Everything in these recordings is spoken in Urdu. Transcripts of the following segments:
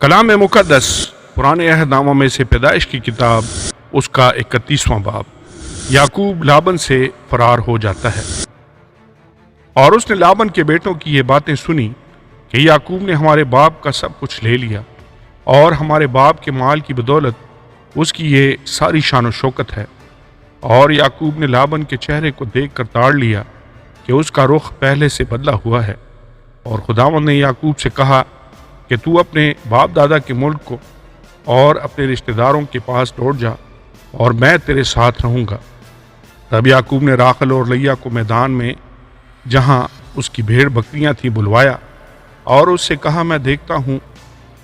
کلام مقدس پرانے عہد ناموں میں سے پیدائش کی کتاب اس کا 31واں باب۔ یعقوب لابن سے فرار ہو جاتا ہے۔ اور اس نے لابن کے بیٹوں کی یہ باتیں سنی کہ یعقوب نے ہمارے باپ کا سب کچھ لے لیا اور ہمارے باپ کے مال کی بدولت اس کی یہ ساری شان و شوکت ہے۔ اور یعقوب نے لابن کے چہرے کو دیکھ کر تاڑ لیا کہ اس کا رخ پہلے سے بدلا ہوا ہے۔ اور خداوند نے یعقوب سے کہا کہ تو اپنے باپ دادا کے ملک کو اور اپنے رشتہ داروں کے پاس لوٹ جا اور میں تیرے ساتھ رہوں گا۔ تب یعقوب نے راخل اور لیا کو میدان میں جہاں اس کی بھیڑ بکریاں تھیں بلوایا اور اس سے کہا، میں دیکھتا ہوں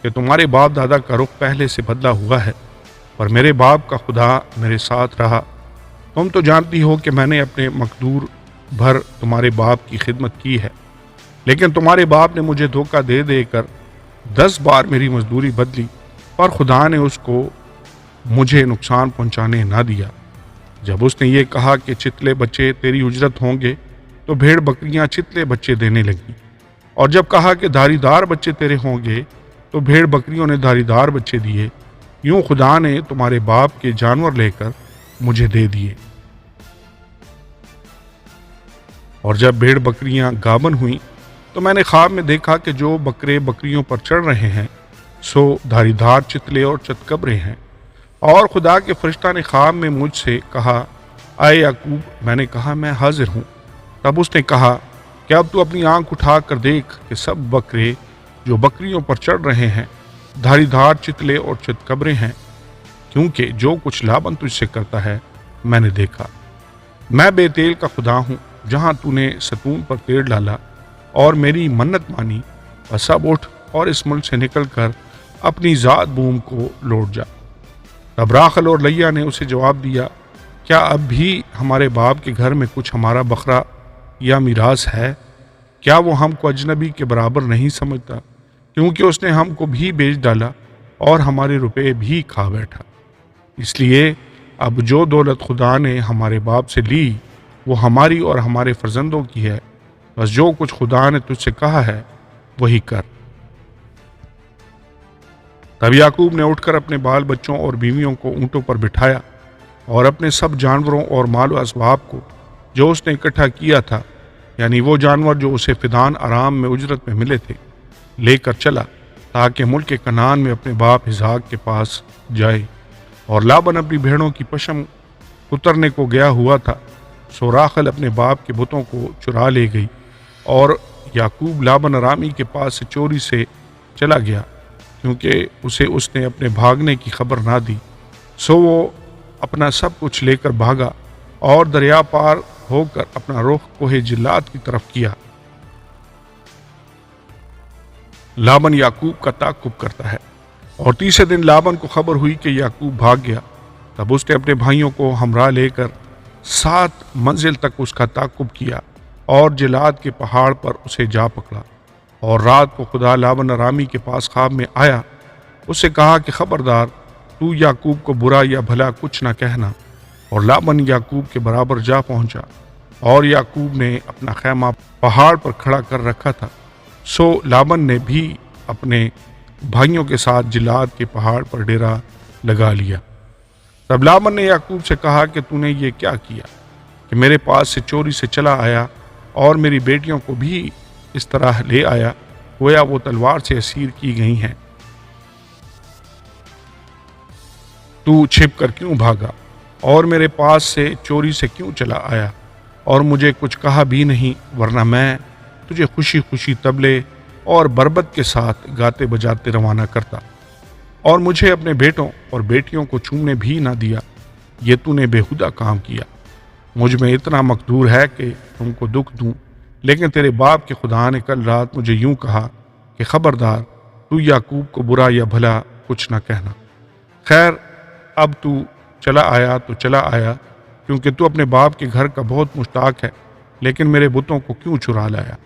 کہ تمہارے باپ دادا کا رخ پہلے سے بدلا ہوا ہے، پر میرے باپ کا خدا میرے ساتھ رہا۔ تم تو جانتی ہو کہ میں نے اپنے مقدور بھر تمہارے باپ کی خدمت کی ہے، لیکن تمہارے باپ نے مجھے دھوکہ دے دے کر 10 بار میری مزدوری بدلی، پر خدا نے اس کو مجھے نقصان پہنچانے نہ دیا۔ جب اس نے یہ کہا کہ چتلے بچے تیری اجرت ہوں گے، تو بھیڑ بکریاں چتلے بچے دینے لگیں، اور جب کہا کہ دھاری دار بچے تیرے ہوں گے، تو بھیڑ بکریوں نے دھاری دار بچے دیے۔ یوں خدا نے تمہارے باپ کے جانور لے کر مجھے دے دیے۔ اور جب بھیڑ بکریاں گابن ہوئیں تو میں نے خواب میں دیکھا کہ جو بکرے بکریوں پر چڑھ رہے ہیں سو دھاری دھار چتلے اور چتکبرے ہیں۔ اور خدا کے فرشتہ نے خواب میں مجھ سے کہا، اے یعقوب۔ میں نے کہا، میں حاضر ہوں۔ تب اس نے کہا کہ اب تو اپنی آنکھ اٹھا کر دیکھ کہ سب بکرے جو بکریوں پر چڑھ رہے ہیں دھاری دھار چتلے اور چتکبرے ہیں، کیونکہ جو کچھ لابن تجھ سے کرتا ہے میں نے دیکھا۔ میں بے تیل کا خدا ہوں، جہاں تو نے ستون پر تیل ڈالا اور میری منت مانی، بس اب اٹھ اور اس ملک سے نکل کر اپنی ذات بوم کو لوٹ جا۔ تب راخل اور لیا نے اسے جواب دیا، کیا اب بھی ہمارے باپ کے گھر میں کچھ ہمارا بکرا یا میراث ہے؟ کیا وہ ہم کو اجنبی کے برابر نہیں سمجھتا؟ کیونکہ اس نے ہم کو بھی بیچ ڈالا اور ہمارے روپے بھی کھا بیٹھا۔ اس لیے اب جو دولت خدا نے ہمارے باپ سے لی وہ ہماری اور ہمارے فرزندوں کی ہے، بس جو کچھ خدا نے تجھ سے کہا ہے وہی کر۔ تب یعقوب نے اٹھ کر اپنے بال بچوں اور بیویوں کو اونٹوں پر بٹھایا اور اپنے سب جانوروں اور مال و اسباب کو جو اس نے اکٹھا کیا تھا، یعنی وہ جانور جو اسے فدان آرام میں اجرت میں ملے تھے، لے کر چلا تاکہ ملک کنعان میں اپنے باپ اسحاق کے پاس جائے۔ اور لابن اپنی بھیڑوں کی پشم اترنے کو گیا ہوا تھا، سو راخل اپنے باپ کے بتوں کو چرا لے گئی، اور یعقوب لابن ارامی کے پاس سے چوری سے چلا گیا، کیونکہ اسے اس نے اپنے بھاگنے کی خبر نہ دی۔ سو وہ اپنا سب کچھ لے کر بھاگا اور دریا پار ہو کر اپنا رخ کوہ جلاد کی طرف کیا۔ لابن یعقوب کا تعقب کرتا ہے۔ اور تیسرے دن لابن کو خبر ہوئی کہ یعقوب بھاگ گیا، تب اس نے اپنے بھائیوں کو ہمراہ لے کر 7 منزل تک اس کا تعقب کیا اور جلاد کے پہاڑ پر اسے جا پکڑا۔ اور رات کو خدا لابن ارامی کے پاس خواب میں آیا، اس سے کہا کہ خبردار، تو یعقوب کو برا یا بھلا کچھ نہ کہنا۔ اور لابن یعقوب کے برابر جا پہنچا، اور یعقوب نے اپنا خیمہ پہاڑ پر کھڑا کر رکھا تھا، سو لابن نے بھی اپنے بھائیوں کے ساتھ جلاد کے پہاڑ پر ڈیرا لگا لیا۔ تب لابن نے یعقوب سے کہا کہ تو نے یہ کیا کیا کہ میرے پاس سے چوری سے چلا آیا اور میری بیٹیوں کو بھی اس طرح لے آیا گویا وہ تلوار سے اسیر کی گئی ہیں؟ تو چھپ کر کیوں بھاگا اور میرے پاس سے چوری سے کیوں چلا آیا اور مجھے کچھ کہا بھی نہیں، ورنہ میں تجھے خوشی خوشی طبلے اور بربت کے ساتھ گاتے بجاتے روانہ کرتا اور مجھے اپنے بیٹوں اور بیٹیوں کو چومنے بھی نہ دیا۔ یہ تو نے بےہودہ کام کیا۔ مجھ میں اتنا مقدور ہے کہ تم کو دکھ دوں، لیکن تیرے باپ کے خدا نے کل رات مجھے یوں کہا کہ خبردار، تو یعقوب کو برا یا بھلا کچھ نہ کہنا۔ خیر، اب تو چلا آیا تو چلا آیا، کیونکہ تو اپنے باپ کے گھر کا بہت مشتاق ہے، لیکن میرے بتوں کو کیوں چرا لایا؟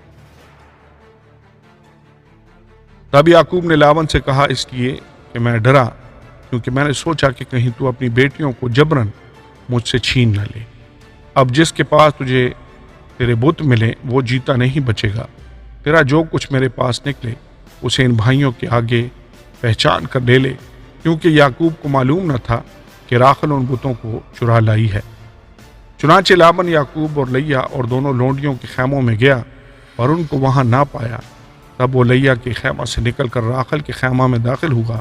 تب یعقوب نے لابن سے کہا، اس لیے کہ میں ڈرا، کیونکہ میں نے سوچا کہ کہیں تو اپنی بیٹیوں کو جبراً مجھ سے چھین نہ لے۔ اب جس کے پاس تجھے تیرے بت ملے وہ جیتا نہیں بچے گا۔ تیرا جو کچھ میرے پاس نکلے اسے ان بھائیوں کے آگے پہچان کر لے لے، کیونکہ یعقوب کو معلوم نہ تھا کہ راخل ان بتوں کو چرا لائی ہے۔ چنانچہ لابن یعقوب اور لیا اور دونوں لونڈیوں کے خیموں میں گیا اور ان کو وہاں نہ پایا۔ تب وہ لیا کے خیمہ سے نکل کر راخل کے خیمہ میں داخل ہوا،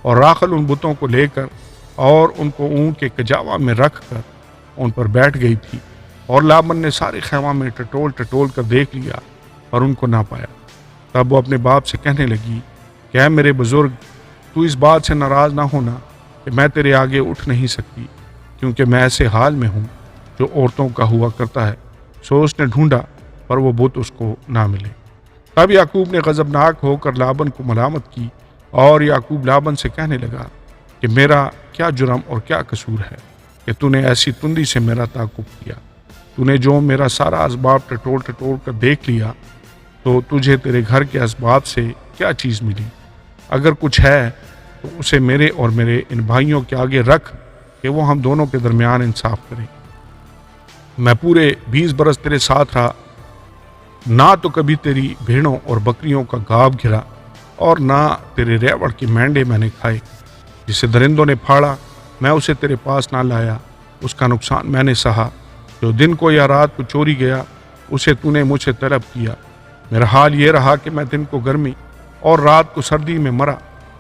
اور راخل ان بتوں کو لے کر اور ان کو اونٹ کے کجاوا میں رکھ کر ان پر بیٹھ گئی تھی، اور لابن نے سارے خیمہ میں ٹٹول کر دیکھ لیا اور ان کو نہ پایا۔ تب وہ اپنے باپ سے کہنے لگی کہ اے میرے بزرگ، تو اس بات سے ناراض نہ ہونا کہ میں تیرے آگے اٹھ نہیں سکتی، کیونکہ میں ایسے حال میں ہوں جو عورتوں کا ہوا کرتا ہے۔ سو اس نے ڈھونڈا پر وہ بت اس کو نہ ملے۔ تب یعقوب نے غضبناک ہو کر لابن کو ملامت کی، اور یعقوب لابن سے کہنے لگا کہ میرا کیا جرم اور کیا قصور ہے کہ تو نے ایسی تندی سے میرا تعاقب کیا؟ تو نے جو میرا سارا اسباب ٹٹول کر دیکھ لیا، تو تجھے تیرے گھر کے اسباب سے کیا چیز ملی؟ اگر کچھ ہے تو اسے میرے اور میرے ان بھائیوں کے آگے رکھ کہ وہ ہم دونوں کے درمیان انصاف کریں۔ میں پورے 20 برس تیرے ساتھ رہا، نہ تو کبھی تیری بھیڑوں اور بکریوں کا گاب گھرا، اور نہ تیرے ریوڑ کے مینڈے میں نے کھائے۔ جسے درندوں نے پھاڑا میں اسے تیرے پاس نہ لایا، اس کا نقصان میں نے سہا۔ جو دن کو یا رات کو چوری گیا اسے تو نے مجھ سے طلب کیا۔ میرا حال یہ رہا کہ میں دن کو گرمی اور رات کو سردی میں مرا،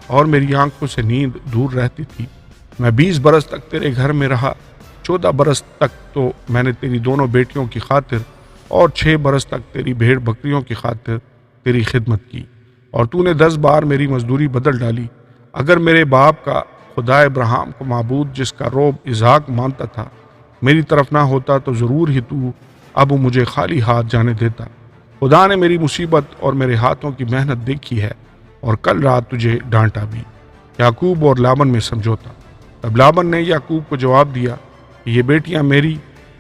اور میری آنکھوں سے نیند دور رہتی تھی۔ میں 20 برس تک تیرے گھر میں رہا، 14 برس تک تو میں نے تیری دونوں بیٹیوں کی خاطر اور 6 برس تک تیری بھیڑ بکریوں کی خاطر تیری خدمت کی، اور تو نے 10 بار میری مزدوری بدل ڈالی۔ اگر میرے باپ کا خدا ابراہیم کو معبود جس کا روب اسحاق مانتا تھا میری طرف نہ ہوتا تو ضرور ہی تو اب مجھے خالی ہاتھ جانے دیتا۔ خدا نے میری مصیبت اور میرے ہاتھوں کی محنت دیکھی ہے، اور کل رات تجھے ڈانٹا بھی۔ یعقوب اور لابن میں سمجھوتا۔ تب لابن نے یعقوب کو جواب دیا کہ یہ بیٹیاں میری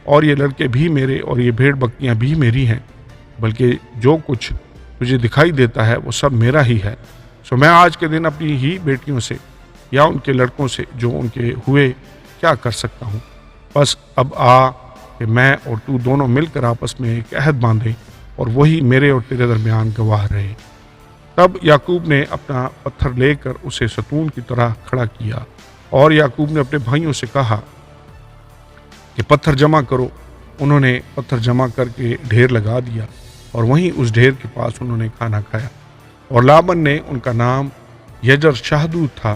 اور یہ لڑکے بھی میرے اور یہ بھیڑ بکریاں بھی میری ہیں، بلکہ جو کچھ تجھے دکھائی دیتا ہے وہ سب میرا ہی ہے۔ سو میں آج کے دن اپنی ہی بیٹیوں سے یا ان کے لڑکوں سے جو ان کے ہوئے کیا کر سکتا ہوں؟ بس اب آ کہ میں اور تو دونوں مل کر آپس میں ایک عہد باندھیں، اور وہی میرے اور تیرے درمیان گواہ رہے۔ تب یعقوب نے اپنا پتھر لے کر اسے ستون کی طرح کھڑا کیا، اور یعقوب نے اپنے بھائیوں سے کہا کہ پتھر جمع کرو۔ انہوں نے پتھر جمع کر کے ڈھیر لگا دیا، اور وہیں اس ڈھیر کے پاس انہوں نے کھانا کھایا۔ اور لابن نے ان کا نام یجر شہدود تھا،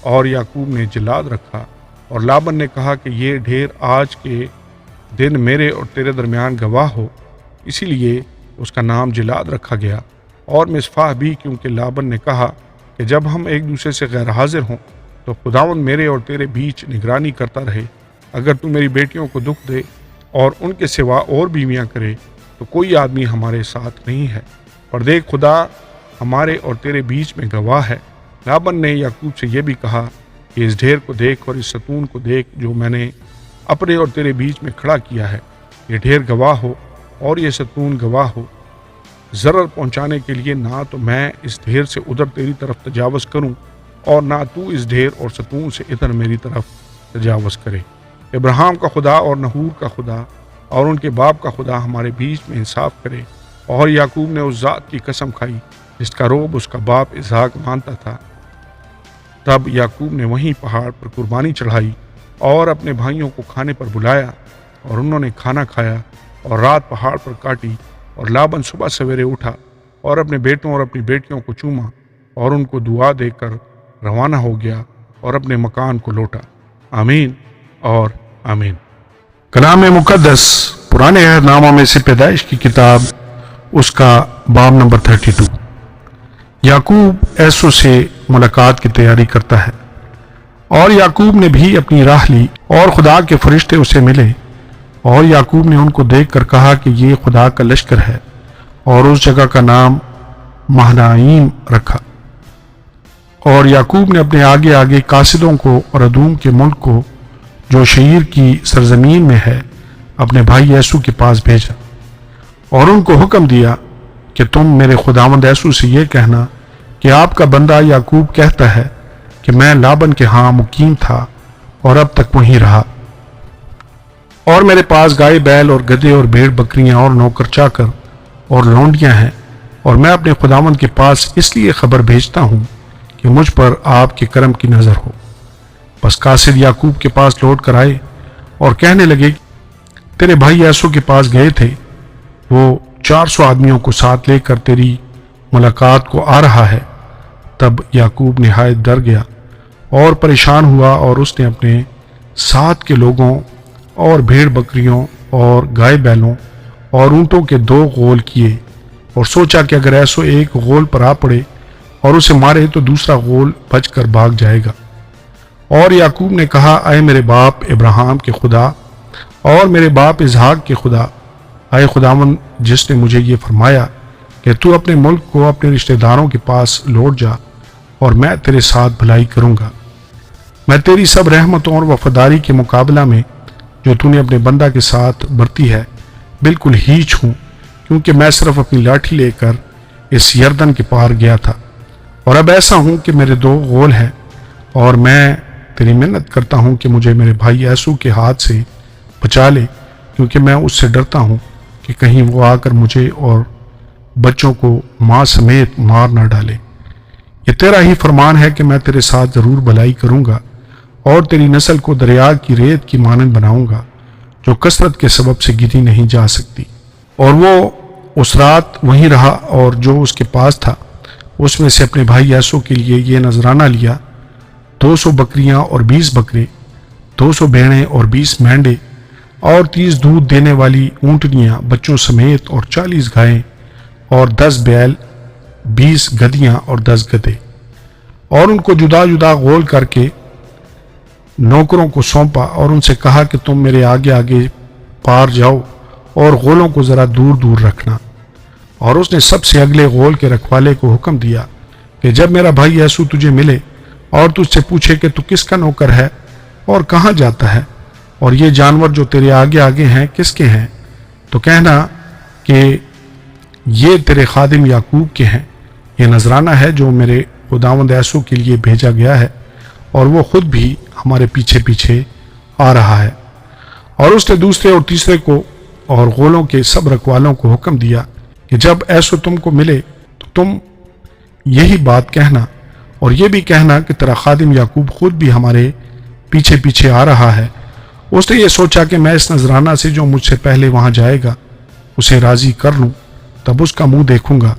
اور یعقوب نے جلاد رکھا۔ اور لابن نے کہا کہ یہ ڈھیر آج کے دن میرے اور تیرے درمیان گواہ ہو، اسی لیے اس کا نام جلاد رکھا گیا۔ اور مصفاح بھی، کیونکہ لابن نے کہا کہ جب ہم ایک دوسرے سے غیر حاضر ہوں تو خداوند میرے اور تیرے بیچ نگرانی کرتا رہے۔ اگر تو میری بیٹیوں کو دکھ دے اور ان کے سوا اور بیویاں کرے تو کوئی آدمی ہمارے ساتھ نہیں ہے، پر دیکھ خدا ہمارے اور تیرے بیچ میں گواہ ہے۔ لابن نے یعقوب سے یہ بھی کہا کہ اس ڈھیر کو دیکھ اور اس ستون کو دیکھ جو میں نے اپنے اور تیرے بیچ میں کھڑا کیا ہے۔ یہ ڈھیر گواہ ہو اور یہ ستون گواہ ہو۔ ضرر پہنچانے کے لیے نہ تو میں اس ڈھیر سے ادھر تیری طرف تجاوز کروں، اور نہ تو اس ڈھیر اور ستون سے ادھر میری طرف تجاوز کرے۔ ابراہیم کا خدا اور نحور کا خدا اور ان کے باپ کا خدا ہمارے بیچ میں انصاف کرے۔ اور یعقوب نے اس ذات کی قسم کھائی جس کا روب اس کا باپ اسحاق مانتا تھا۔ تب یعقوب نے وہیں پہاڑ پر قربانی چڑھائی اور اپنے بھائیوں کو کھانے پر بلایا، اور انہوں نے کھانا کھایا اور رات پہاڑ پر کاٹی۔ اور لابن صبح سویرے اٹھا اور اپنے بیٹوں اور اپنی بیٹیوں کو چوما اور ان کو دعا دے کر روانہ ہو گیا اور اپنے مکان کو لوٹا۔ آمین اور آمین۔ کلام مقدس پرانے عہد نامہ میں سے پیدائش کی کتاب، اس کا باب نمبر 32۔ یعقوب عیسو سے ملاقات کی تیاری کرتا ہے، اور یعقوب نے بھی اپنی راہ لی، اور خدا کے فرشتے اسے ملے، اور یعقوب نے ان کو دیکھ کر کہا کہ یہ خدا کا لشکر ہے، اور اس جگہ کا نام مہنائیم رکھا۔ اور یعقوب نے اپنے آگے آگے قاصدوں کو اور ادوم کے ملک کو جو شعیر کی سرزمین میں ہے اپنے بھائی عیسو کے پاس بھیجا، اور ان کو حکم دیا کہ تم میرے خداوند عیسو سے یہ کہنا کہ آپ کا بندہ یعقوب کہتا ہے کہ میں لابن کے ہاں مقیم تھا اور اب تک وہیں رہا، اور میرے پاس گائے بیل اور گدھے اور بھیڑ بکریاں اور نوکر چاکر اور لونڈیاں ہیں، اور میں اپنے خداوند کے پاس اس لیے خبر بھیجتا ہوں کہ کہ مجھ پر آپ کے کرم کی نظر ہو۔ بس قاصد یعقوب کے پاس لوٹ کر آئے اور کہنے لگے تیرے بھائی عیسو کے پاس گئے تھے، وہ 400 آدمیوں کو ساتھ لے کر تیری ملاقات کو آ رہا ہے۔ تب یعقوب نہایت ڈر گیا اور پریشان ہوا، اور اس نے اپنے ساتھ کے لوگوں اور بھیڑ بکریوں اور گائے بیلوں اور اونٹوں کے 2 غول کیے، اور سوچا کہ اگر ایسو ایک غول پر آ پڑے اور اسے مارے تو دوسرا غول بچ کر بھاگ جائے گا۔ اور یعقوب نے کہا اے میرے باپ ابراہیم کے خدا اور میرے باپ اسحاق کے خدا، اے خداوند جس نے مجھے یہ فرمایا کہ تو اپنے ملک کو اپنے رشتہ داروں کے پاس لوٹ جا اور میں تیرے ساتھ بھلائی کروں گا۔ میں تیری سب رحمتوں اور وفاداری کے مقابلہ میں جو تو نے اپنے بندہ کے ساتھ برتی ہے بالکل ہیچ ہوں، کیونکہ میں صرف اپنی لاٹھی لے کر اس یردن کے پار گیا تھا، اور اب ایسا ہوں کہ میرے 2 غول ہیں، اور میں تیری منت کرتا ہوں کہ مجھے میرے بھائی عیسو کے ہاتھ سے بچا لے، کیونکہ میں اس سے ڈرتا ہوں کہ کہیں وہ آ کر مجھے اور بچوں کو ماں سمیت مار نہ ڈالے۔ یہ تیرا ہی فرمان ہے کہ میں تیرے ساتھ ضرور بھلائی کروں گا اور تیری نسل کو دریا کی ریت کی مانند بناؤں گا، جو کثرت کے سبب سے گری نہیں جا سکتی۔ اور وہ اس رات وہیں رہا، اور جو اس کے پاس تھا اس میں سے اپنے بھائی عیسو کے لیے یہ نذرانہ لیا، 200 بکریاں اور 20 بکرے، 200 بھیڑیں اور 20 مینڈے، اور 30 دودھ دینے والی اونٹنیاں بچوں سمیت، اور 40 گائیں اور 10 بیل، 20 گدیاں اور 10 گدھے، اور ان کو جدا جدا غول کر کے نوکروں کو سونپا، اور ان سے کہا کہ تم میرے آگے آگے پار جاؤ اور غولوں کو ذرا دور دور رکھنا۔ اور اس نے سب سے اگلے غول کے رکھوالے کو حکم دیا کہ جب میرا بھائی عیسو تجھے ملے اور تجھ سے پوچھے کہ تو کس کا نوکر ہے اور کہاں جاتا ہے، اور یہ جانور جو تیرے آگے آگے ہیں کس کے ہیں، تو کہنا کہ یہ تیرے خادم یعقوب کے ہیں، یہ نذرانہ ہے جو میرے خداوند عیسو کے لیے بھیجا گیا ہے، اور وہ خود بھی ہمارے پیچھے پیچھے آ رہا ہے۔ اور اس نے دوسرے اور تیسرے کو اور غولوں کے سب رکھوالوں کو حکم دیا کہ جب عیسو تم کو ملے تو تم یہی بات کہنا، اور یہ بھی کہنا کہ تیرا خادم یعقوب خود بھی ہمارے پیچھے پیچھے آ رہا ہے۔ اس نے یہ سوچا کہ میں اس نذرانہ سے جو مجھ سے پہلے وہاں جائے گا اسے راضی کر لوں، تب اس کا منہ دیکھوں گا،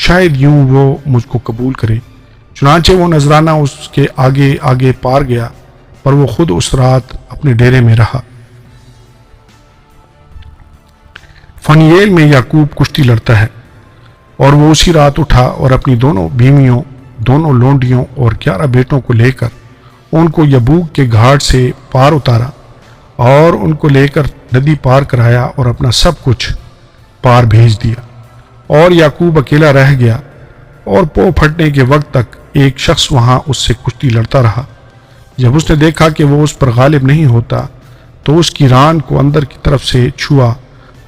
شاید یوں وہ مجھ کو قبول کرے۔ چنانچہ وہ نذرانہ اس کے آگے آگے پار گیا، پر وہ خود اس رات اپنے ڈیرے میں رہا۔ فنییل میں یعقوب کشتی لڑتا ہے، اور وہ اسی رات اٹھا اور اپنی دونوں بیویوں، دونوں لونڈیوں اور 11 بیٹوں کو لے کر ان کو یبوک کے گھاٹ سے پار اتارا، اور ان کو لے کر ندی پار کرایا اور اپنا سب کچھ پار بھیج دیا۔ اور یعقوب اکیلا رہ گیا، اور پو پھٹنے کے وقت تک ایک شخص وہاں اس سے کشتی لڑتا رہا۔ جب اس نے دیکھا کہ وہ اس پر غالب نہیں ہوتا تو اس کی ران کو اندر کی طرف سے چھوا،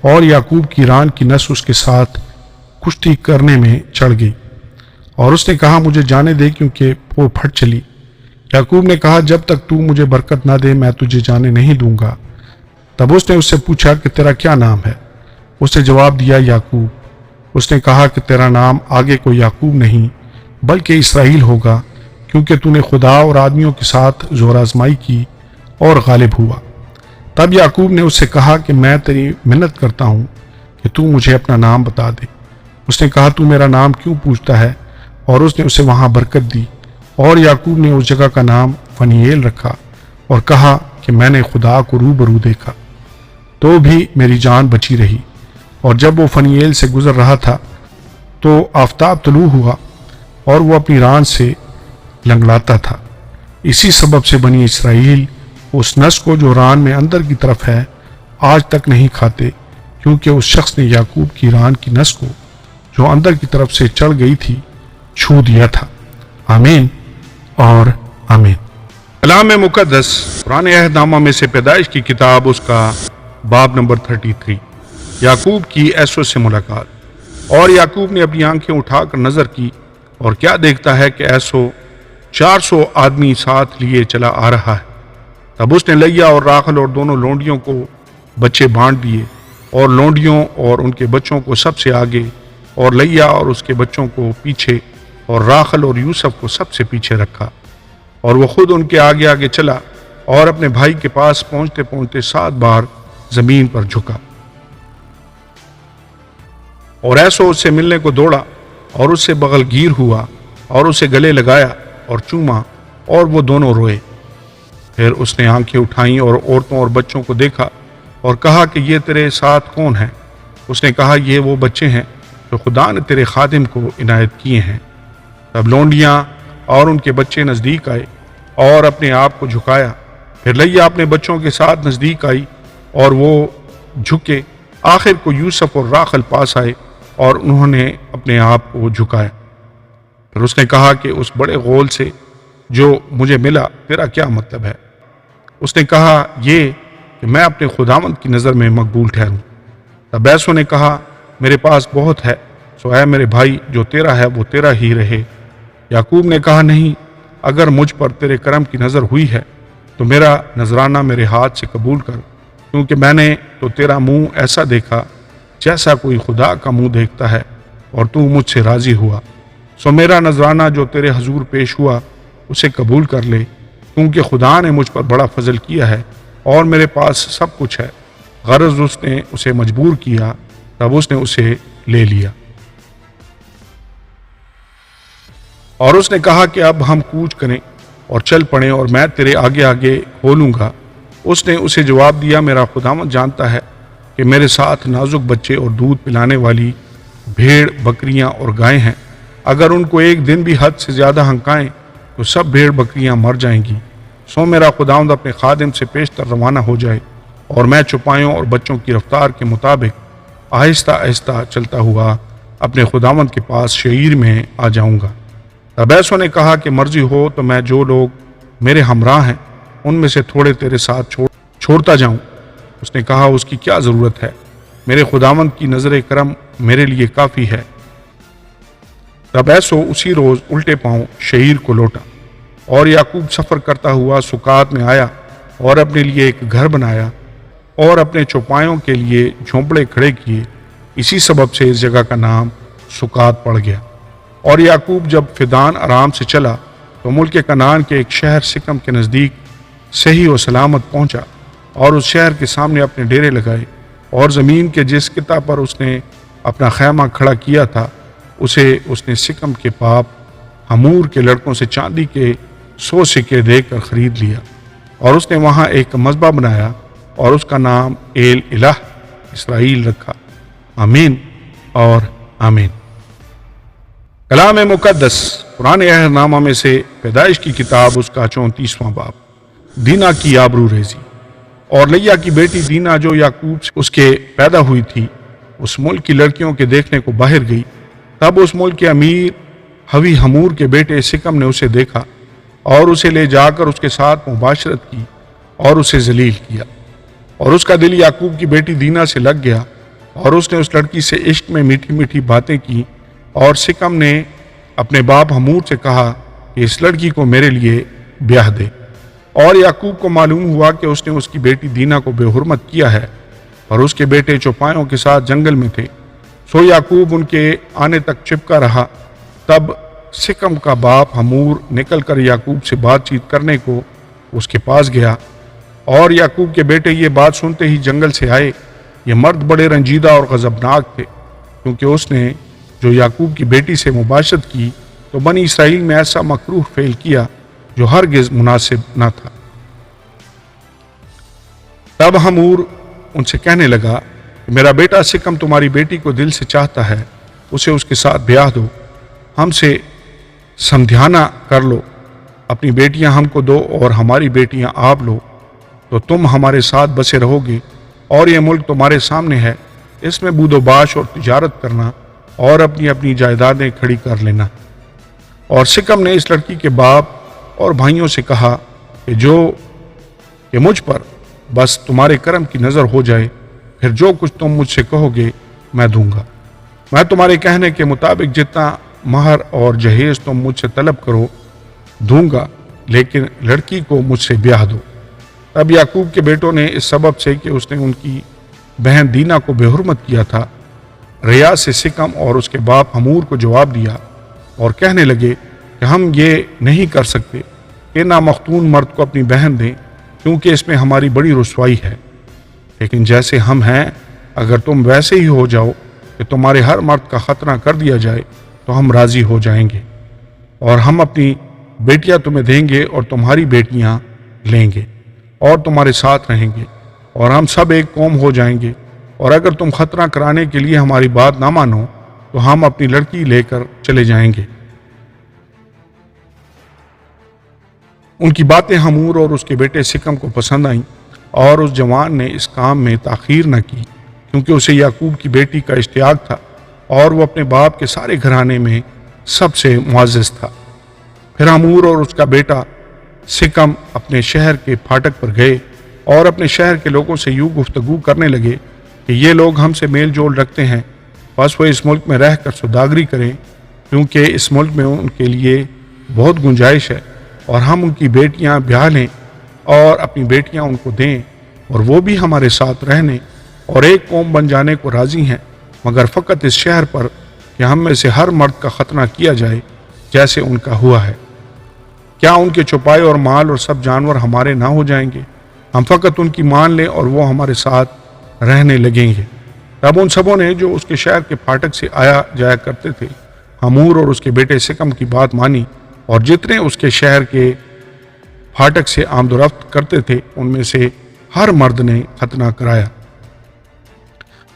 اور یعقوب کی ران کی نس اس کے ساتھ کشتی کرنے میں چڑھ گئی، اور اس نے کہا مجھے جانے دے کیونکہ پو پھٹ چلی۔ یعقوب نے کہا جب تک تو مجھے برکت نہ دے میں تجھے جانے نہیں دوں گا۔ تب اس نے اس سے پوچھا کہ تیرا کیا نام ہے؟ اس نے جواب دیا یعقوب۔ اس نے کہا کہ تیرا نام آگے کو یعقوب نہیں بلکہ اسرائیل ہوگا، کیونکہ تو نے خدا اور آدمیوں کے ساتھ زور آزمائی کی اور غالب ہوا۔ تب یعقوب نے اس سے کہا کہ میں تیری منت کرتا ہوں کہ تو مجھے اپنا نام بتا دے۔ اس نے کہا تو میرا نام کیوں پوچھتا ہے؟ اور اس نے اسے وہاں برکت دی، اور یعقوب نے اس جگہ کا نام فنییل رکھا، اور کہا کہ میں نے خدا کو روبرو دیکھا تو بھی میری جان بچی رہی۔ اور جب وہ فنییل سے گزر رہا تھا تو آفتاب طلوع ہوا، اور وہ اپنی ران سے لنگڑاتا تھا۔ اسی سبب سے بنی اسرائیل اس نس کو جو ران میں اندر کی طرف ہے آج تک نہیں کھاتے، کیونکہ اس شخص نے یعقوب کی ران کی نس کو جو اندر کی طرف سے چڑھ گئی تھی چھو دیا تھا۔ آمین اور آمین۔ کلام مقدس پرانے عہد نامہ میں سے پیدائش کی کتاب، اس کا باب نمبر 33، یعقوب کی عیسو سے ملاقات۔ اور یعقوب نے اپنی آنکھیں اٹھا کر نظر کی، اور کیا دیکھتا ہے کہ عیسو 400 آدمی ساتھ لیے چلا آ رہا ہے۔ تب اس نے لیا اور راخل اور دونوں لونڈیوں کو بچے بانٹ دیے، اور لونڈیوں اور ان کے بچوں کو سب سے آگے، اور لیا اور اس کے بچوں کو پیچھے، اور راخل اور یوسف کو سب سے پیچھے رکھا، اور وہ خود ان کے آگے آگے چلا اور اپنے بھائی کے پاس پہنچتے پہنچتے 7 بار زمین پر جھکا، اور ایسو اس سے ملنے کو دوڑا اور اس سے بغل گیر ہوا اور اسے گلے لگایا اور چوما، اور وہ دونوں روئے۔ پھر اس نے آنکھیں اٹھائیں اور عورتوں اور بچوں کو دیکھا اور کہا کہ یہ تیرے ساتھ کون ہیں؟ اس نے کہا یہ وہ بچے ہیں جو خدا نے تیرے خادم کو عنایت کیے ہیں۔ تب لونڈیاں اور ان کے بچے نزدیک آئے اور اپنے آپ کو جھکایا۔ پھر لیا اپنے بچوں کے ساتھ نزدیک آئی اور وہ جھکے۔ آخر کو یوسف اور راخل پاس آئے اور انہوں نے اپنے آپ کو جھکایا۔ پھر اس نے کہا کہ اس بڑے غول سے جو مجھے ملا تیرا کیا مطلب ہے؟ اس نے کہا یہ کہ میں اپنے خداوند کی نظر میں مقبول ٹھہروں۔ تب ایسو نے کہا میرے پاس بہت ہے، سو اے میرے بھائی جو تیرا ہے وہ تیرا ہی رہے۔ یعقوب نے کہا نہیں، اگر مجھ پر تیرے کرم کی نظر ہوئی ہے تو میرا نذرانہ میرے ہاتھ سے قبول کر، کیونکہ میں نے تو تیرا منہ ایسا دیکھا جیسا کوئی خدا کا منہ دیکھتا ہے، اور تو مجھ سے راضی ہوا، سو میرا نذرانہ جو تیرے حضور پیش ہوا اسے قبول کر لے، کیونکہ خدا نے مجھ پر بڑا فضل کیا ہے اور میرے پاس سب کچھ ہے۔ غرض اس نے اسے مجبور کیا، تب اس نے اسے لے لیا۔ اور اس نے کہا کہ اب ہم کوچ کریں اور چل پڑیں اور میں تیرے آگے آگے ہو لوں گا۔ اس نے اسے جواب دیا میرا خداوند جانتا ہے کہ میرے ساتھ نازک بچے اور دودھ پلانے والی بھیڑ بکریاں اور گائیں ہیں، اگر ان کو ایک دن بھی حد سے زیادہ ہنکائیں تو سب بھیڑ بکریاں مر جائیں گی۔ سو میرا خداوند اپنے خادم سے پیشتر روانہ ہو جائے اور میں چوپایوں اور بچوں کی رفتار کے مطابق آہستہ آہستہ چلتا ہوا اپنے خداوند کے پاس شعیر میں آ جاؤں گا۔ تب ایسو نے کہا کہ مرضی ہو تو میں جو لوگ میرے ہمراہ ہیں ان میں سے تھوڑے تیرے ساتھ چھوڑتا جاؤں۔ اس نے کہا اس کی کیا ضرورت ہے، میرے خداوند کی نظر کرم میرے لیے کافی ہے۔ تب ایسو اسی روز الٹے پاؤں شعیر کو لوٹا، اور یعقوب سفر کرتا ہوا سکات میں آیا اور اپنے لیے ایک گھر بنایا اور اپنے چوپایوں کے لیے جھونپڑے کھڑے کیے۔ اسی سبب سے اس جگہ کا نام سکات پڑ گیا۔ اور یعقوب جب فدان آرام سے چلا تو ملک کنعان کے ایک شہر سکم کے نزدیک صحیح و سلامت پہنچا، اور اس شہر کے سامنے اپنے ڈیرے لگائے، اور زمین کے جس قطع پر اس نے اپنا خیمہ کھڑا کیا تھا اسے اس نے سکم کے باپ حمور کے لڑکوں سے چاندی کے 100 سکے دے کر خرید لیا، اور اس نے وہاں ایک مذبح بنایا اور اس کا نام ایل الہ اسرائیل رکھا۔ آمین اور آمین۔ کلام مقدس قرآن عہد نامہ میں سے پیدائش کی کتاب اس کا 34واں باب۔ دینا کی آبرو ریزی۔ اور لیا کی بیٹی دینا جو یعقوب سے اس کے پیدا ہوئی تھی اس ملک کی لڑکیوں کے دیکھنے کو باہر گئی۔ تب اس ملک کے امیر ہوی حمور کے بیٹے سکم نے اسے دیکھا اور اسے لے جا کر اس کے ساتھ مباشرت کی اور اسے ذلیل کیا، اور اس کا دل یعقوب کی بیٹی دینا سے لگ گیا، اور اس نے اس لڑکی سے عشق میں میٹھی میٹھی باتیں کی۔ اور سکم نے اپنے باپ حمور سے کہا کہ اس لڑکی کو میرے لیے بیاہ دے۔ اور یعقوب کو معلوم ہوا کہ اس نے اس کی بیٹی دینا کو بے حرمت کیا ہے، اور اس کے بیٹے چوپایوں کے ساتھ جنگل میں تھے، سو یعقوب ان کے آنے تک چپکا رہا۔ تب سکم کا باپ حمور نکل کر یعقوب سے بات چیت کرنے کو اس کے پاس گیا، اور یعقوب کے بیٹے یہ بات سنتے ہی جنگل سے آئے۔ یہ مرد بڑے رنجیدہ اور غضبناک تھے، کیونکہ اس نے جو یعقوب کی بیٹی سے مباشرت کی تو بنی اسرائیل میں ایسا مکروہ فعل کیا جو ہرگز مناسب نہ تھا۔ تب حمور ان سے کہنے لگا کہ میرا بیٹا سکم تمہاری بیٹی کو دل سے چاہتا ہے، اسے اس کے ساتھ بیاہ دو، ہم سے سمدھیانہ کر لو، اپنی بیٹیاں ہم کو دو اور ہماری بیٹیاں آپ لو، تو تم ہمارے ساتھ بسے رہو گے، اور یہ ملک تمہارے سامنے ہے، اس میں بود و باش اور تجارت کرنا اور اپنی اپنی جائیدادیں کھڑی کر لینا۔ اور سکم نے اس لڑکی کے باپ اور بھائیوں سے کہا کہ مجھ پر بس تمہارے کرم کی نظر ہو جائے، پھر جو کچھ تم مجھ سے کہو گے میں دوں گا۔ میں تمہارے کہنے کے مطابق جتنا مہر اور جہیز تم مجھ سے طلب کرو دوں گا، لیکن لڑکی کو مجھ سے بیاہ دو۔ تب یعقوب کے بیٹوں نے اس سبب سے کہ اس نے ان کی بہن دینا کو بے حرمت کیا تھا، ریا سے سکم اور اس کے باپ حمور کو جواب دیا اور کہنے لگے کہ ہم یہ نہیں کر سکتے کہ نامختون مرد کو اپنی بہن دیں، کیونکہ اس میں ہماری بڑی رسوائی ہے، لیکن جیسے ہم ہیں اگر تم ویسے ہی ہو جاؤ کہ تمہارے ہر مرد کا ختنہ کر دیا جائے تو ہم راضی ہو جائیں گے، اور ہم اپنی بیٹیاں تمہیں دیں گے اور تمہاری بیٹیاں لیں گے اور تمہارے ساتھ رہیں گے، اور ہم سب ایک قوم ہو جائیں گے، اور اگر تم ختنہ کرانے کے لیے ہماری بات نہ مانو تو ہم اپنی لڑکی لے کر چلے جائیں گے۔ ان کی باتیں حمور اور اس کے بیٹے سکم کو پسند آئیں، اور اس جوان نے اس کام میں تاخیر نہ کی، کیونکہ اسے یعقوب کی بیٹی کا اشتیاق تھا، اور وہ اپنے باپ کے سارے گھرانے میں سب سے معزز تھا۔ پھر حمور اور اس کا بیٹا سکم اپنے شہر کے پھاٹک پر گئے اور اپنے شہر کے لوگوں سے یوں گفتگو کرنے لگے کہ یہ لوگ ہم سے میل جول رکھتے ہیں، بس وہ اس ملک میں رہ کر سوداگری کریں، کیونکہ اس ملک میں ان کے لیے بہت گنجائش ہے، اور ہم ان کی بیٹیاں بیاہ لیں اور اپنی بیٹیاں ان کو دیں، اور وہ بھی ہمارے ساتھ رہنے اور ایک قوم بن جانے کو راضی ہیں، مگر فقط اس شہر پر کہ ہم میں سے ہر مرد کا ختنہ کیا جائے جیسے ان کا ہوا ہے۔ کیا ان کے چوپائے اور مال اور سب جانور ہمارے نہ ہو جائیں گے؟ ہم فقط ان کی مان لیں اور وہ ہمارے ساتھ رہنے لگیں گے۔ تب ان سبوں نے جو اس کے شہر کے پھاٹک سے آیا جایا کرتے تھے حمور اور اس کے بیٹے سکم کی بات مانی، اور جتنے اس کے شہر کے پھاٹک سے آمد و رفت کرتے تھے ان میں سے ہر مرد نے ختنہ کرایا۔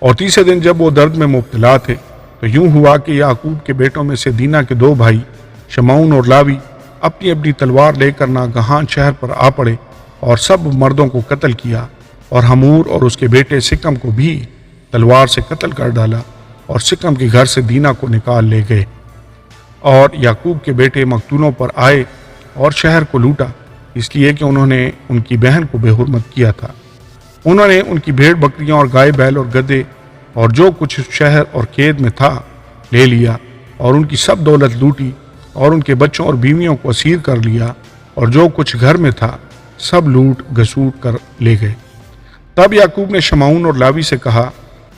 اور تیسرے دن جب وہ درد میں مبتلا تھے تو یوں ہوا کہ یعقوب کے بیٹوں میں سے دینا کے دو بھائی شمعون اور لاوی اپنی اپنی تلوار لے کر ناگہان شہر پر آ پڑے اور سب مردوں کو قتل کیا، اور حمور اور اس کے بیٹے سکم کو بھی تلوار سے قتل کر ڈالا، اور سکم کے گھر سے دینا کو نکال لے گئے۔ اور یعقوب کے بیٹے مقتولوں پر آئے اور شہر کو لوٹا، اس لیے کہ انہوں نے ان کی بہن کو بے حرمت کیا تھا۔ انہوں نے ان کی بھیڑ بکریاں اور گائے بیل اور گدھے اور جو کچھ شہر اور قید میں تھا لے لیا، اور ان کی سب دولت لوٹی، اور ان کے بچوں اور بیویوں کو اسیر کر لیا، اور جو کچھ گھر میں تھا سب لوٹ گھسوٹ کر لے گئے۔ تب یعقوب نے شمعون اور لاوی سے کہا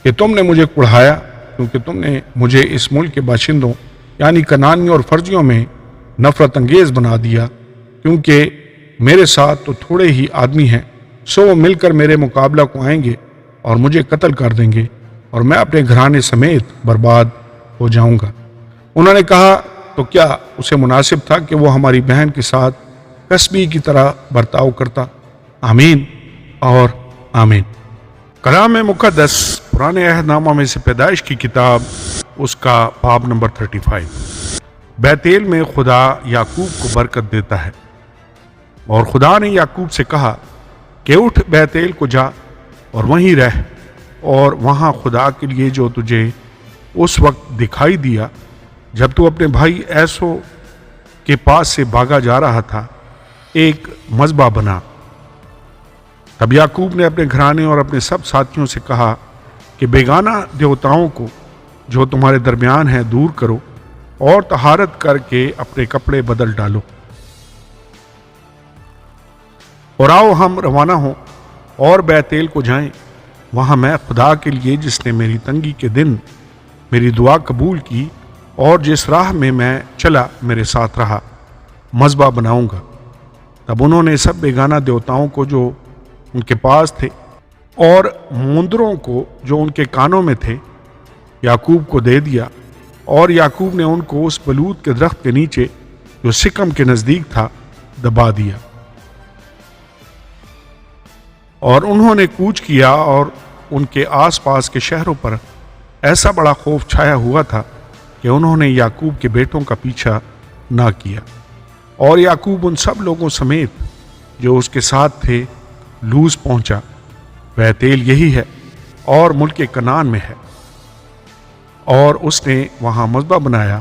کہ تم نے مجھے کڑھایا، کیونکہ تم نے مجھے اس ملک کے باشندوں یعنی کنانیوں اور فرزیوں میں نفرت انگیز بنا دیا، کیونکہ میرے ساتھ تو تھوڑے ہی آدمی ہیں، سو وہ مل کر میرے مقابلہ کو آئیں گے اور مجھے قتل کر دیں گے، اور میں اپنے گھرانے سمیت برباد ہو جاؤں گا۔ انہوں نے کہا تو کیا اسے مناسب تھا کہ وہ ہماری بہن کے ساتھ کسبی کی طرح برتاؤ کرتا؟ آمین اور آمین۔ کلام مقدس پرانے عہد نامہ میں سے پیدائش کی کتاب اس کا باب نمبر 35۔ بیتیل میں خدا یعقوب کو برکت دیتا ہے، اور خدا نے یعقوب سے کہا کہ اٹھ بیتیل کو جا اور وہیں رہ، اور وہاں خدا کے لیے جو تجھے اس وقت دکھائی دیا جب تو اپنے بھائی ایسو کے پاس سے بھاگا جا رہا تھا، ایک مذبح بنا۔ تب یعقوب نے اپنے گھرانے اور اپنے سب ساتھیوں سے کہا کہ بیگانہ دیوتاؤں کو جو تمہارے درمیان ہیں دور کرو، اور طہارت کر کے اپنے کپڑے بدل ڈالو، اور آؤ ہم روانہ ہوں اور بیتیل کو جائیں، وہاں میں خدا کے لیے جس نے میری تنگی کے دن میری دعا قبول کی اور جس راہ میں میں چلا میرے ساتھ رہا، مذبح بناؤں گا۔ تب انہوں نے سب بیگانہ دیوتاؤں کو جو ان کے پاس تھے اور مندروں کو جو ان کے کانوں میں تھے یعقوب کو دے دیا، اور یعقوب نے ان کو اس بلوت کے درخت کے نیچے جو سکم کے نزدیک تھا دبا دیا۔ اور انہوں نے کوچ کیا، اور ان کے آس پاس کے شہروں پر ایسا بڑا خوف چھایا ہوا تھا کہ انہوں نے یعقوب کے بیٹوں کا پیچھا نہ کیا، اور یعقوب ان سب لوگوں سمیت جو اس کے ساتھ تھے لوز پہنچا۔ بیتیل یہی ہے اور ملک کنعان میں ہے، اور اس نے وہاں مذبح بنایا،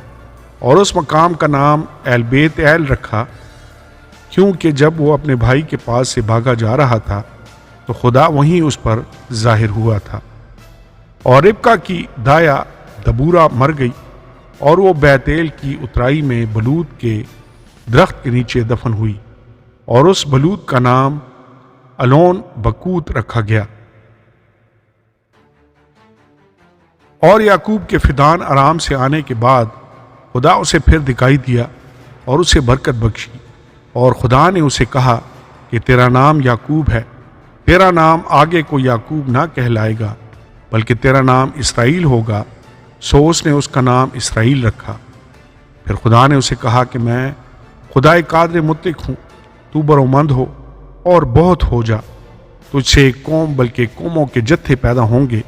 اور اس مقام کا نام ایل بیت ایل رکھا، کیونکہ جب وہ اپنے بھائی کے پاس سے بھاگا جا رہا تھا تو خدا وہیں اس پر ظاہر ہوا تھا۔ اور ربکا کی دایا دبورا مر گئی، اور وہ بیتیل کی اترائی میں بلوت کے درخت کے نیچے دفن ہوئی، اور اس بلوت کا نام الون بکوت رکھا گیا۔ اور یعقوب کے فدان آرام سے آنے کے بعد خدا اسے پھر دکھائی دیا اور اسے برکت بخشی، اور خدا نے اسے کہا کہ تیرا نام یعقوب ہے، تیرا نام آگے کو یعقوب نہ کہلائے گا بلکہ تیرا نام اسرائیل ہوگا۔ سو اس نے اس کا نام اسرائیل رکھا۔ پھر خدا نے اسے کہا کہ میں خدائے قادر مطلق ہوں، تو برومند ہو اور بہت ہو جا، تجھ سے ایک قوم بلکہ قوموں کے جتھے پیدا ہوں گے،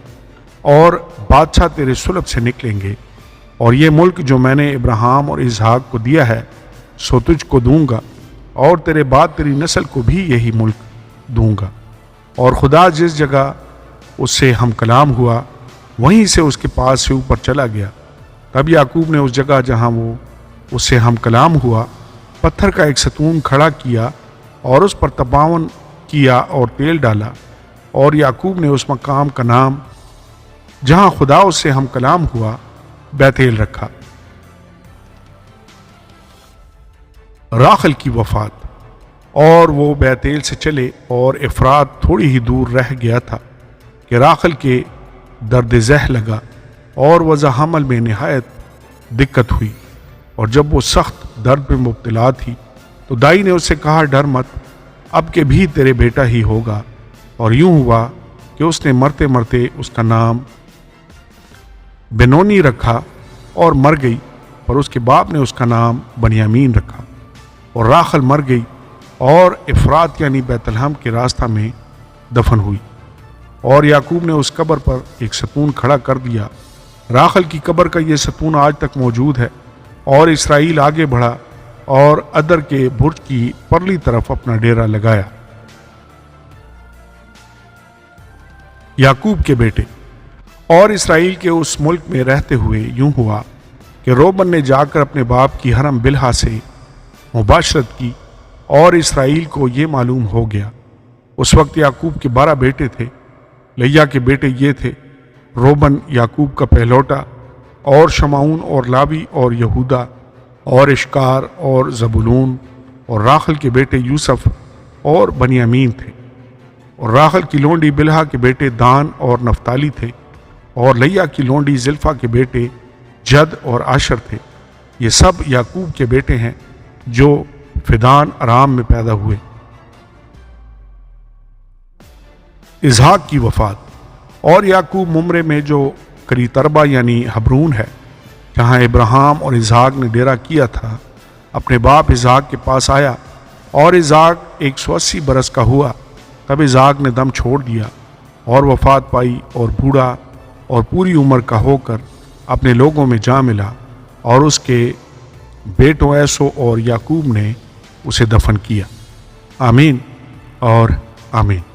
اور بادشاہ تیرے سلب سے نکلیں گے، اور یہ ملک جو میں نے ابراہیم اور اسحاق کو دیا ہے سو تجھ کو دوں گا، اور تیرے بعد تیری نسل کو بھی یہی ملک دوں گا۔ اور خدا جس جگہ اس سے ہم کلام ہوا وہیں سے اس کے پاس سے اوپر چلا گیا۔ تب یعقوب نے اس جگہ جہاں وہ اس سے ہم کلام ہوا پتھر کا ایک ستون کھڑا کیا اور اس پر تپاون کیا اور تیل ڈالا، اور یعقوب نے اس مقام کا نام جہاں خدا اس سے ہم کلام ہوا بیتیل رکھا۔ راخل کی وفات۔ اور وہ بیتیل سے چلے، اور افرات تھوڑی ہی دور رہ گیا تھا کہ راخل کے درد ذہ لگا، اور وضع حمل میں نہایت دقت ہوئی، اور جب وہ سخت درد میں مبتلا تھی تو دائی نے اس سے کہا ڈر مت، اب کہ بھی تیرے بیٹا ہی ہوگا۔ اور یوں ہوا کہ اس نے مرتے مرتے اس کا نام بنونی رکھا، اور مر گئی، پر اس کے باپ نے اس کا نام بنیامین رکھا۔ اور راخل مر گئی اور افرات یعنی بیت لحم کے راستہ میں دفن ہوئی، اور یعقوب نے اس قبر پر ایک ستون کھڑا کر دیا۔ راخل کی قبر کا یہ ستون آج تک موجود ہے۔ اور اسرائیل آگے بڑھا اور ادر کے برج کی پرلی طرف اپنا ڈیرا لگایا۔ یعقوب کے بیٹے۔ اور اسرائیل کے اس ملک میں رہتے ہوئے یوں ہوا کہ روبن نے جا کر اپنے باپ کی حرم بلہا سے مباشرت کی، اور اسرائیل کو یہ معلوم ہو گیا۔ اس وقت یعقوب کے 12 بیٹے تھے۔ لیا کے بیٹے یہ تھے: روبن یعقوب کا پہلوٹا، اور شمعون اور لاوی اور یہودا اور اشکار اور زبولون۔ اور راخل کے بیٹے یوسف اور بنیامین تھے۔ اور راخل کی لونڈی بلہا کے بیٹے دان اور نفتالی تھے۔ اور لیا کی لونڈی زلفا کے بیٹے جد اور آشر تھے۔ یہ سب یعقوب کے بیٹے ہیں جو فدان ارام میں پیدا ہوئے۔ اسحاق کی وفات۔ اور یعقوب ممرے میں جو کری تربہ یعنی حبرون ہے، جہاں ابراہیم اور اسحاق نے ڈیرا کیا تھا، اپنے باپ اسحاق کے پاس آیا، اور اسحاق 180 برس کا ہوا۔ تب اسحاق نے دم چھوڑ دیا اور وفات پائی، اور بوڑھا اور پوری عمر کا ہو کر اپنے لوگوں میں جا ملا، اور اس کے بیٹوں ایسو اور یعقوب نے اسے دفن کیا۔ آمین اور آمین۔